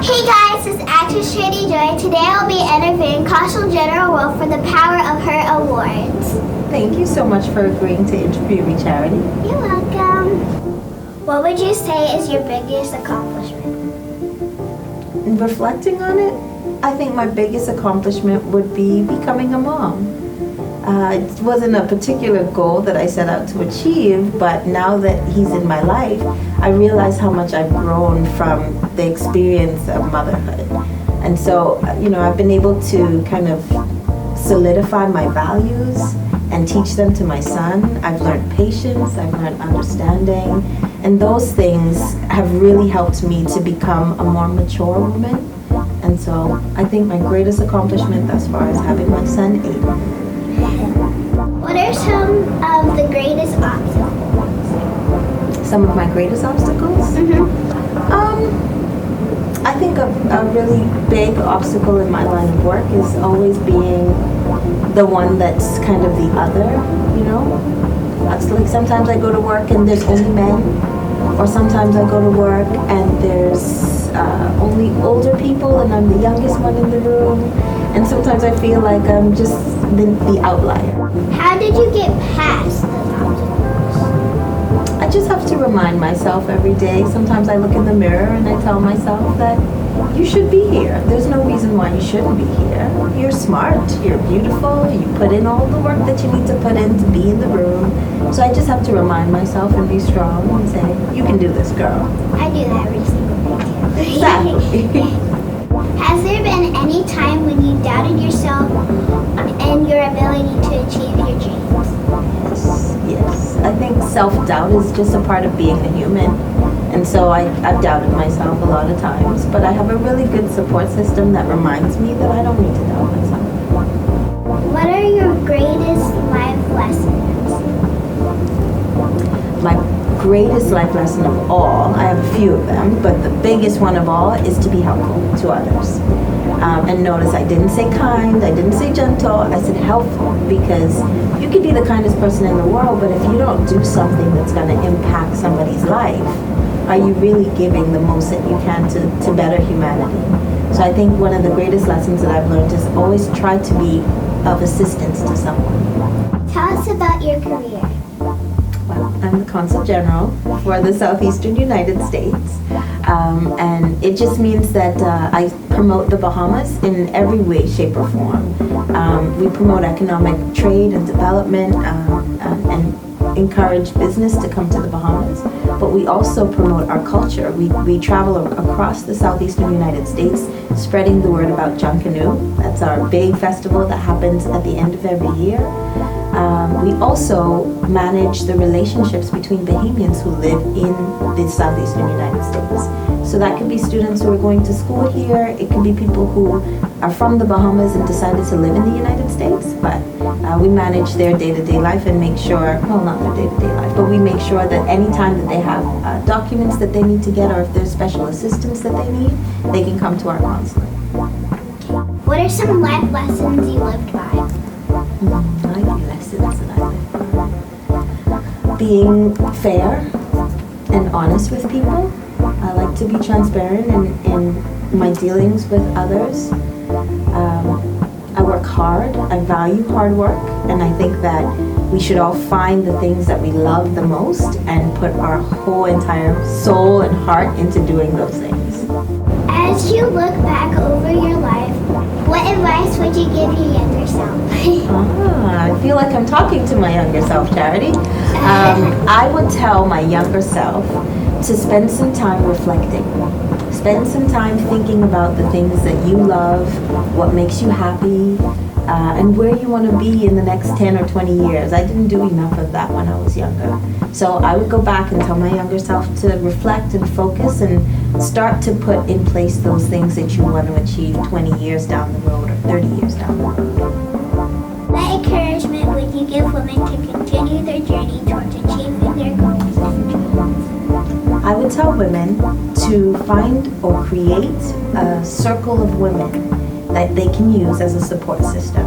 Hey guys, it's actress Trinity Joy. Today I'll be interviewing Consul General Wolf for the Power of Her Awards. Thank you so much for agreeing to interview me, Charity. You're welcome. What would you say is your biggest accomplishment? In reflecting on it, I think my biggest accomplishment would be becoming a mom. It wasn't a particular goal that I set out to achieve, but now that he's in my life, I realize how much I've grown from the experience of motherhood. And so, I've been able to kind of solidify my values and teach them to my son. I've learned patience, I've learned understanding, and those things have really helped me to become a more mature woman. And so I think my greatest accomplishment thus far is having my son, Aiden. What are some of the greatest obstacles? Some of my greatest obstacles? I think a really big obstacle in my line of work is always being the one that's kind of the other, It's like sometimes I go to work and there's only men, or sometimes I go to work and there's only older people and I'm the youngest one in the room, and sometimes I feel like I'm just the outlier. How did you get past those obstacles? I just have to remind myself every day. Sometimes I look in the mirror and I tell myself that you should be here. There's no reason why you shouldn't be here. You're smart, you're beautiful, you put in all the work that you need to put in to be in the room. So I just have to remind myself and be strong and say, you can do this, girl. I do that every single day too. Exactly. Has there been any time when you doubted yourself and your ability to achieve your dreams? Yes. I think self-doubt is just a part of being a human. And so I've doubted myself a lot of times, but I have a really good support system that reminds me that I don't need to doubt myself. What are your greatest life lessons? My greatest life lesson of all, I have a few of them, but the biggest one of all is to be helpful to others. And notice I didn't say kind, I didn't say gentle, I said helpful, because you could be the kindest person in the world, but if you don't do something that's going to impact somebody's life, are you really giving the most that you can to better humanity? So I think one of the greatest lessons that I've learned is always try to be of assistance to someone. Tell us about your career. Well, I'm the Consul General for the Southeastern United States. And it just means that I promote the Bahamas in every way, shape, or form. We promote economic trade and development and encourage business to come to the Bahamas. But we also promote our culture. We travel across the Southeastern United States, spreading the word about Junkanoo. That's our big festival that happens at the end of every year. We also manage the relationships between Bahamians who live in the Southeastern United States. So that could be students who are going to school here. It could be people who are from the Bahamas and decided to live in the United States. But we manage their day-to-day life and make sure, well, not their day-to-day life, but we make sure that any time that they have documents that they need to get, or if there's special assistance that they need, they can come to our consulate. What are some life lessons you lived by? Life lessons that I lived by. Being fair and honest with people. I like to be transparent in my dealings with others. I work hard. I value hard work, and I think that we should all find the things that we love the most and put our whole entire soul and heart into doing those things. As you look back over your life, what advice would you give your younger self? I feel like I'm talking to my younger self, Charity. I would tell my younger self to spend some time reflecting. Spend some time thinking about the things that you love, what makes you happy, and where you want to be in the next 10 or 20 years. I didn't do enough of that when I was younger. So I would go back and tell my younger self to reflect and focus and start to put in place those things that you want to achieve 20 years down the road or 30 years down the road. What encouragement would you give women to continue their journey towards achieving their goals and dreams? I would tell women to find or create a circle of women that they can use as a support system.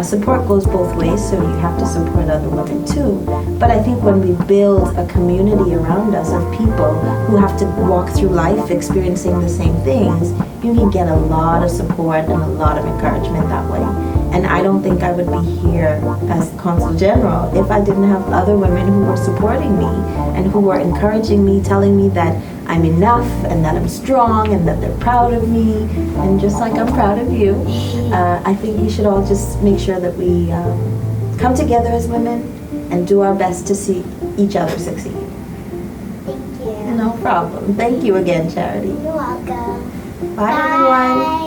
Support goes both ways, so you have to support other women too. But I think when we build a community around us of people who have to walk through life experiencing the same things, you can get a lot of support and a lot of encouragement that way. And I don't think I would be here as Consul General if I didn't have other women who were supporting me and who were encouraging me, telling me that I'm enough and that I'm strong and that they're proud of me. And just like I'm proud of you, I think we should all just make sure that we come together as women and do our best to see each other succeed. Thank you. No problem. Thank you again, Charity. You're welcome. Bye, everyone.